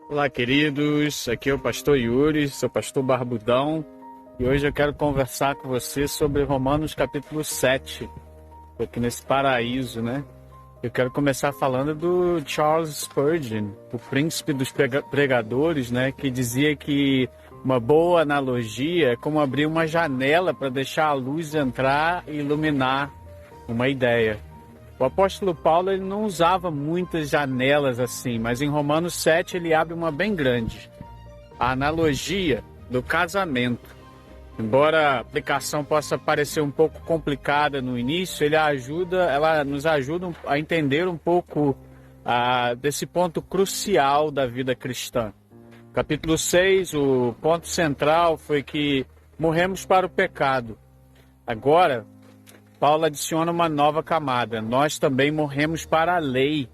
Olá, queridos. Aqui é o pastor Yuri, sou pastor Barbudão, e hoje eu quero conversar com você sobre Romanos capítulo 7, aqui nesse paraíso, né? Eu quero começar falando do Charles Spurgeon, o príncipe dos pregadores, né? Que dizia que uma boa analogia é como abrir uma janela para deixar a luz entrar e iluminar uma ideia. O apóstolo Paulo ele não usava muitas janelas assim, mas em Romanos 7 ele abre uma bem grande. A analogia do casamento. Embora a aplicação possa parecer um pouco complicada no início, ela nos ajuda a entender um pouco desse ponto crucial da vida cristã. Capítulo 6, o ponto central foi que morremos para o pecado. Agora, Paulo adiciona uma nova camada. Nós também morremos para a lei,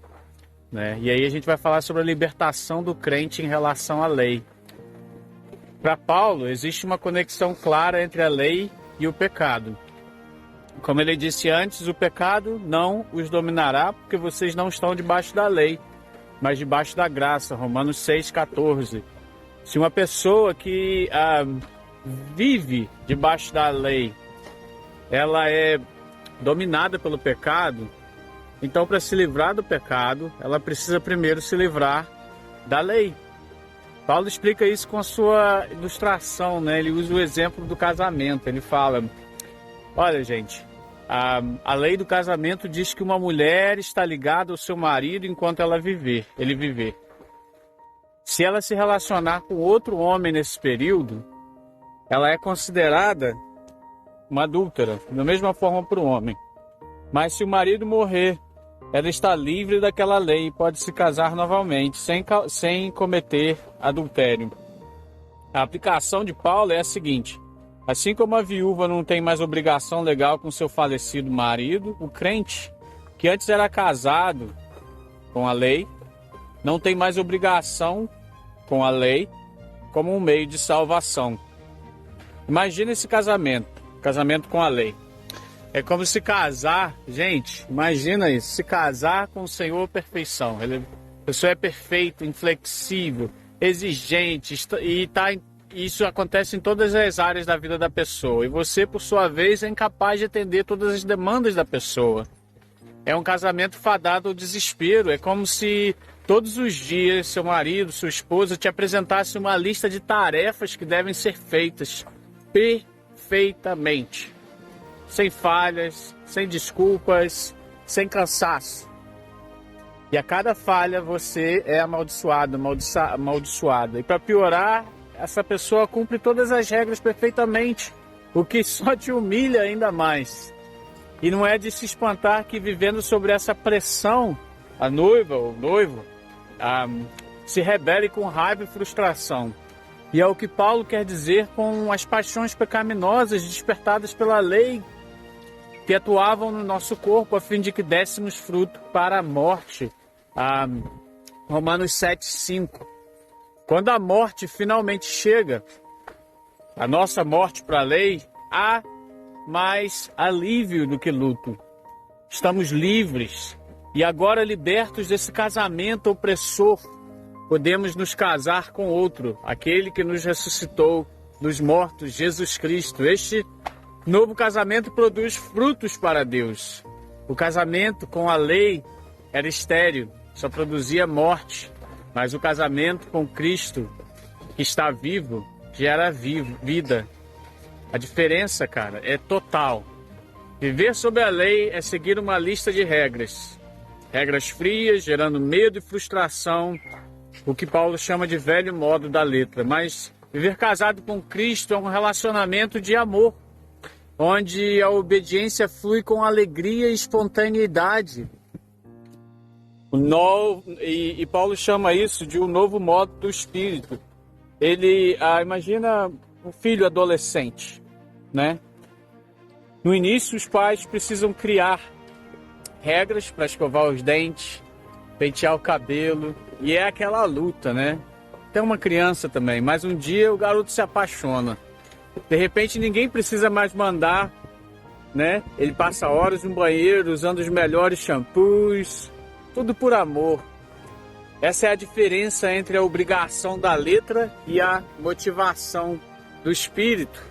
né? E aí a gente vai falar sobre a libertação do crente em relação à lei. Para Paulo, existe uma conexão clara entre a lei e o pecado. Como ele disse antes, o pecado não os dominará, porque vocês não estão debaixo da lei, mas debaixo da graça. Romanos 6,14. Se uma pessoa que vive debaixo da lei, ela é dominada pelo pecado, então para se livrar do pecado, ela precisa primeiro se livrar da lei. Paulo explica isso com a sua ilustração, né? Ele usa o exemplo do casamento. Ele fala, olha gente, a lei do casamento diz que uma mulher está ligada ao seu marido enquanto ele viver. Se ela se relacionar com outro homem nesse período, ela é considerada uma adúltera, da mesma forma para o homem. Mas se o marido morrer, ela está livre daquela lei e pode se casar novamente, sem cometer adultério. A aplicação de Paulo é a seguinte: assim como a viúva não tem mais obrigação legal com seu falecido marido, o crente, que antes era casado com a lei, não tem mais obrigação com a lei como um meio de salvação. Imagina esse casamento com a lei. É como se casar, gente, imagina isso, se casar com o Senhor perfeição. A pessoa é perfeita, inflexível, exigente, isso acontece em todas as áreas da vida da pessoa. E você, por sua vez, é incapaz de atender todas as demandas da pessoa. É um casamento fadado ao desespero. É como se todos os dias seu marido, sua esposa te apresentasse uma lista de tarefas que devem ser feitas perfeitamente, sem falhas, sem desculpas, sem cansaço. E a cada falha você é amaldiçoada. E para piorar, essa pessoa cumpre todas as regras perfeitamente, o que só te humilha ainda mais. E não é de se espantar que, vivendo sobre essa pressão, a noiva ou o noivo se rebele com raiva e frustração. E é o que Paulo quer dizer com as paixões pecaminosas despertadas pela lei, que atuavam no nosso corpo a fim de que dessemos fruto para a morte. Romanos 7,5. Quando a morte finalmente chega, a nossa morte para a lei, há mais alívio do que luto. Estamos livres e agora libertos desse casamento opressor, podemos nos casar com outro, aquele que nos ressuscitou dos mortos, Jesus Cristo. Este novo casamento produz frutos para Deus. O casamento com a lei era estéril, só produzia morte. Mas o casamento com Cristo, que está vivo, gera vida. A diferença, cara, é total. Viver sob a lei é seguir uma lista de regras. Regras frias, gerando medo e frustração, o que Paulo chama de velho modo da letra. Mas viver casado com Cristo é um relacionamento de amor, onde a obediência flui com alegria e espontaneidade. E Paulo chama isso de um novo modo do Espírito. Ele, imagina um filho adolescente, né? No início, os pais precisam criar regras para escovar os dentes, pentear o cabelo, e é aquela luta, né? Tem uma criança também, mas um dia o garoto se apaixona. De repente, ninguém precisa mais mandar, né? Ele passa horas no banheiro usando os melhores shampoos, tudo por amor. Essa é a diferença entre a obrigação da letra e a motivação do espírito.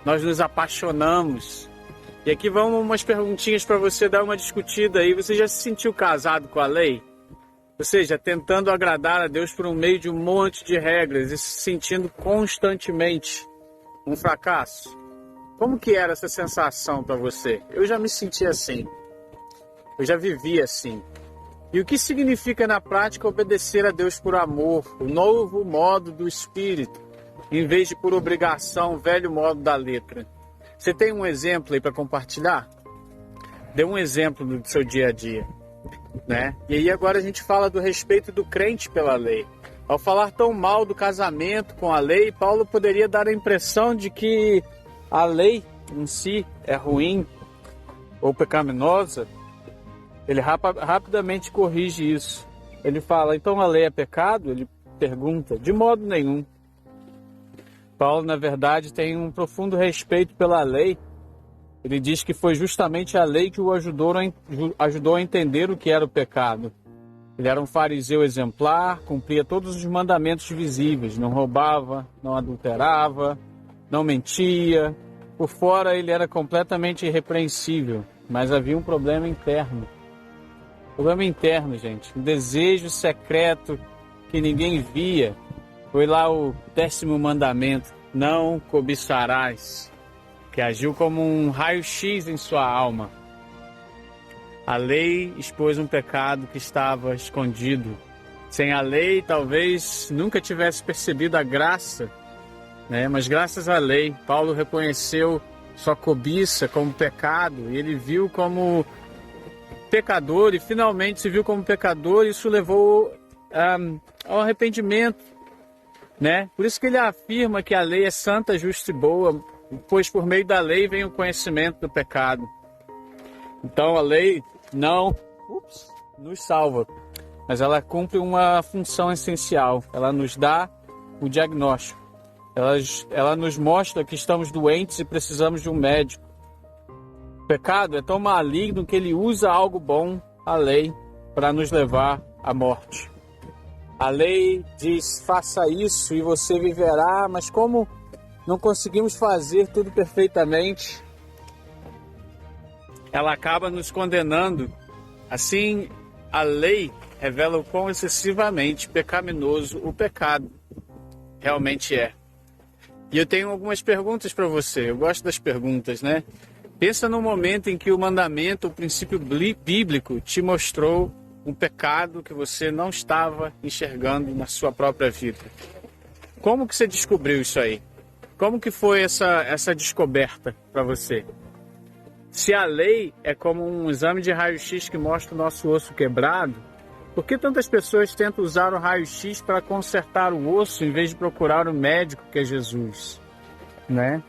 Nós nos apaixonamos. E aqui vão umas perguntinhas para você dar uma discutida aí. Você já se sentiu casado com a lei? Ou seja, tentando agradar a Deus por meio de um monte de regras e se sentindo constantemente um fracasso? Como que era essa sensação para você? Eu já me senti assim. Eu já vivi assim. E o que significa na prática obedecer a Deus por amor, o novo modo do espírito, em vez de por obrigação, o velho modo da letra? Você tem um exemplo aí para compartilhar? Dê um exemplo do seu dia a dia, né? E aí agora a gente fala do respeito do crente pela lei. Ao falar tão mal do casamento com a lei, Paulo poderia dar a impressão de que a lei em si é ruim ou pecaminosa. Ele rapidamente corrige isso. Ele fala, então a lei é pecado? Ele pergunta, de modo nenhum. Paulo, na verdade, tem um profundo respeito pela lei. Ele diz que foi justamente a lei que o ajudou a entender o que era o pecado. Ele era um fariseu exemplar, cumpria todos os mandamentos visíveis, não roubava, não adulterava, não mentia. Por fora ele era completamente irrepreensível, mas havia um problema interno. Problema interno, gente. Um desejo secreto que ninguém via. Foi lá o 10º mandamento, não cobiçarás, que agiu como um raio-x em sua alma. A lei expôs um pecado que estava escondido. Sem a lei, talvez nunca tivesse percebido a graça, né? Mas graças à lei, Paulo reconheceu sua cobiça como pecado e ele viu como pecador e finalmente se viu como pecador e isso levou ao arrependimento, né? Por isso que ele afirma que a lei é santa, justa e boa, pois por meio da lei vem o conhecimento do pecado. Então a lei não nos salva, mas ela cumpre uma função essencial. Ela nos dá o diagnóstico. Ela nos mostra que estamos doentes e precisamos de um médico. O pecado é tão maligno que ele usa algo bom, a lei, para nos levar à morte. A lei diz, faça isso e você viverá, mas como não conseguimos fazer tudo perfeitamente, ela acaba nos condenando. Assim, a lei revela o quão excessivamente pecaminoso o pecado realmente é. E eu tenho algumas perguntas para você. Eu gosto das perguntas, né? Pensa no momento em que o mandamento, o princípio bíblico, te mostrou um pecado que você não estava enxergando na sua própria vida. Como que você descobriu isso aí? Como que foi essa descoberta para você? Se a lei é como um exame de raio-x que mostra o nosso osso quebrado, por que tantas pessoas tentam usar o raio-x para consertar o osso em vez de procurar o médico que é Jesus, né?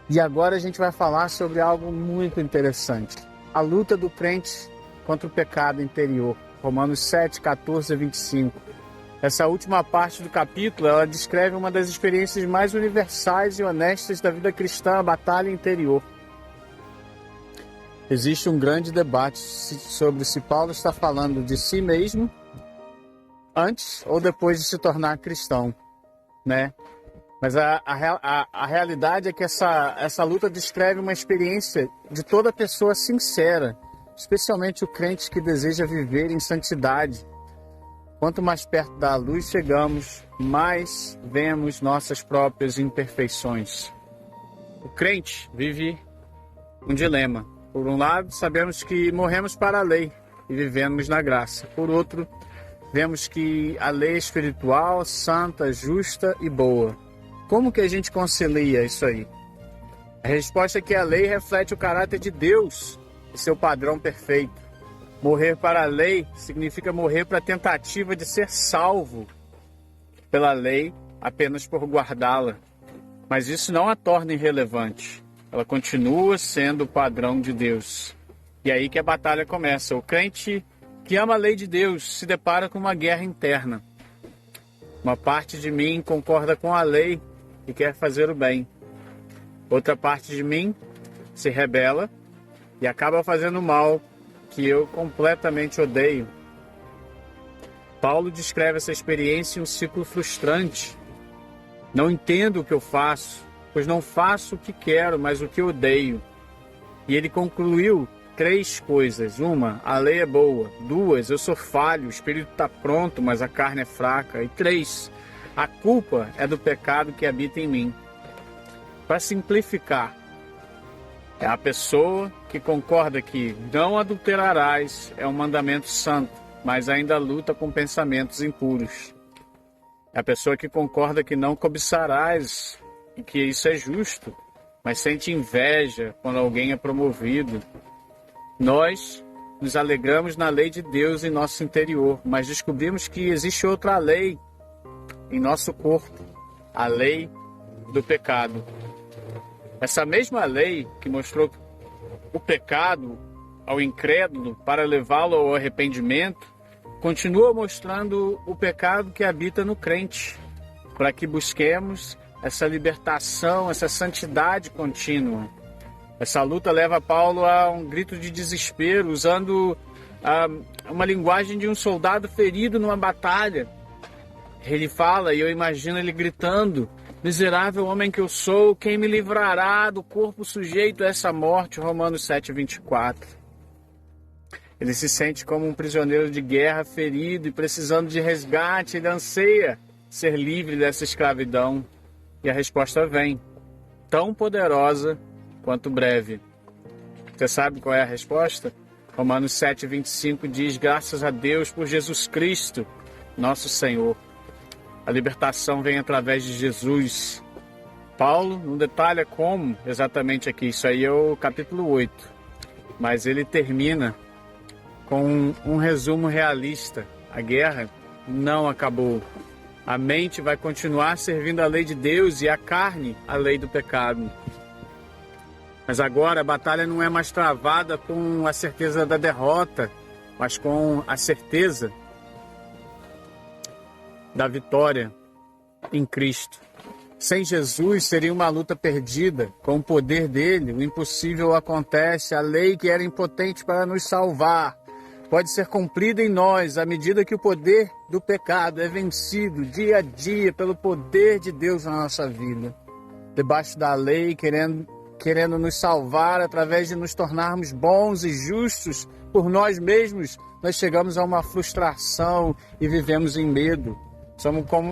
E agora a gente vai falar sobre algo muito interessante. A luta do crente contra o pecado interior. Romanos 7, 14 a 25. Essa última parte do capítulo, ela descreve uma das experiências mais universais e honestas da vida cristã, a batalha interior. Existe um grande debate sobre se Paulo está falando de si mesmo antes ou depois de se tornar cristão, né? Mas a realidade é que essa luta descreve uma experiência de toda pessoa sincera, especialmente o crente que deseja viver em santidade. Quanto mais perto da luz chegamos, mais vemos nossas próprias imperfeições. O crente vive um dilema. Por um lado, sabemos que morremos para a lei e vivemos na graça. Por outro, vemos que a lei é espiritual, santa, justa e boa. Como que a gente concilia isso aí? A resposta é que a lei reflete o caráter de Deus e seu padrão perfeito. Morrer para a lei significa morrer para a tentativa de ser salvo pela lei apenas por guardá-la. Mas isso não a torna irrelevante. Ela continua sendo o padrão de Deus. E aí que a batalha começa. O crente que ama a lei de Deus se depara com uma guerra interna. Uma parte de mim concorda com a lei e quer fazer o bem. Outra parte de mim se rebela e acaba fazendo o mal que eu completamente odeio. Paulo descreve essa experiência em um ciclo frustrante. Não entendo o que eu faço, pois não faço o que quero, mas o que odeio. E ele concluiu 3 coisas. 1, a lei é boa. 2, eu sou falho, o espírito está pronto, mas a carne é fraca. E 3, a culpa é do pecado que habita em mim. Para simplificar, é a pessoa que concorda que não adulterarás é um mandamento santo, mas ainda luta com pensamentos impuros. É a pessoa que concorda que não cobiçarás e que isso é justo, mas sente inveja quando alguém é promovido. Nós nos alegramos na lei de Deus em nosso interior, mas descobrimos que existe outra lei em nosso corpo, a lei do pecado. Essa mesma lei que mostrou o pecado ao incrédulo para levá-lo ao arrependimento, continua mostrando o pecado que habita no crente, para que busquemos essa libertação, essa santidade contínua. Essa luta leva Paulo a um grito de desespero, usando uma linguagem de um soldado ferido numa batalha. Ele fala, e eu imagino ele gritando: miserável homem que eu sou, quem me livrará do corpo sujeito a essa morte? Romanos 7:24. Ele se sente como um prisioneiro de guerra, ferido e precisando de resgate. Ele anseia ser livre dessa escravidão. E a resposta vem, tão poderosa quanto breve. Você sabe qual é a resposta? Romanos 7:25 diz: graças a Deus por Jesus Cristo, nosso Senhor. A libertação vem através de Jesus. Paulo não detalha como exatamente aqui, isso aí é o capítulo 8. Mas ele termina com um resumo realista. A guerra não acabou. A mente vai continuar servindo a lei de Deus e a carne a lei do pecado. Mas agora a batalha não é mais travada com a certeza da derrota, mas com a certeza da vitória em Cristo. Sem Jesus seria uma luta perdida. Com o poder dele, o impossível acontece. A lei que era impotente para nos salvar pode ser cumprida em nós à medida que o poder do pecado é vencido dia a dia pelo poder de Deus na nossa vida. Debaixo da lei, querendo nos salvar através de nos tornarmos bons e justos por nós mesmos, nós chegamos a uma frustração e vivemos em medo.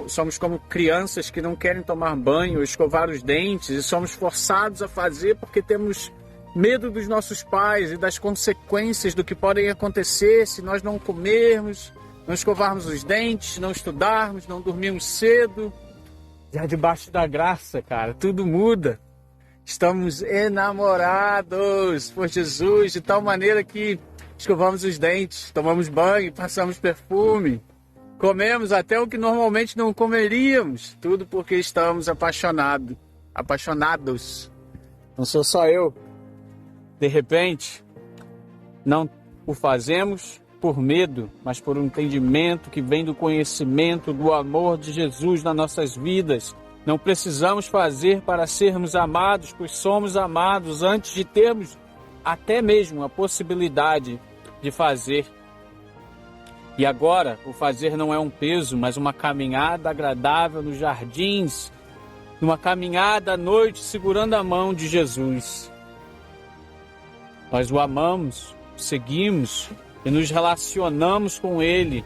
Somos como crianças que não querem tomar banho, escovar os dentes, e somos forçados a fazer porque temos medo dos nossos pais e das consequências do que podem acontecer se nós não comermos, não escovarmos os dentes, não estudarmos, não dormirmos cedo. Já debaixo da graça, cara, tudo muda. Estamos enamorados por Jesus de tal maneira que escovamos os dentes, tomamos banho, passamos perfume, comemos até o que normalmente não comeríamos, tudo porque estamos apaixonados. Não sou só eu. De repente, não o fazemos por medo, mas por um entendimento que vem do conhecimento do amor de Jesus nas nossas vidas. Não precisamos fazer para sermos amados, pois somos amados antes de termos até mesmo a possibilidade de fazer. E agora, o fazer não é um peso, mas uma caminhada agradável nos jardins, numa caminhada à noite segurando a mão de Jesus. Nós o amamos, o seguimos e nos relacionamos com Ele,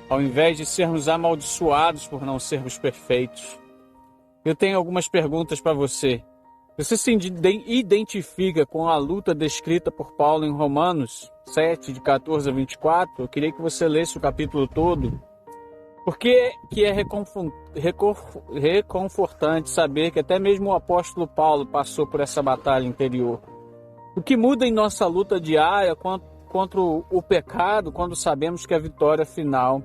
ao invés de sermos amaldiçoados por não sermos perfeitos. Eu tenho algumas perguntas para você. Você se identifica com a luta descrita por Paulo em Romanos 7, de 14 a 24? Eu queria que você lesse o capítulo todo. Por que é reconfortante saber que até mesmo o apóstolo Paulo passou por essa batalha interior? O que muda em nossa luta diária contra o pecado quando sabemos que a vitória final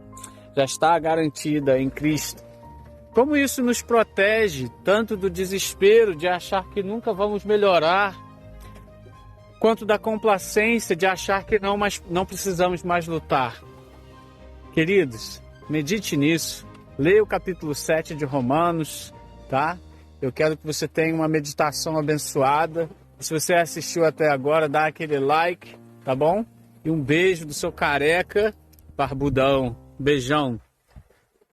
já está garantida em Cristo? Como isso nos protege tanto do desespero de achar que nunca vamos melhorar, quanto da complacência de achar que não precisamos mais lutar? Queridos, medite nisso. Leia o capítulo 7 de Romanos, tá? Eu quero que você tenha uma meditação abençoada. Se você assistiu até agora, dá aquele like, tá bom? E um beijo do seu careca barbudão. Beijão.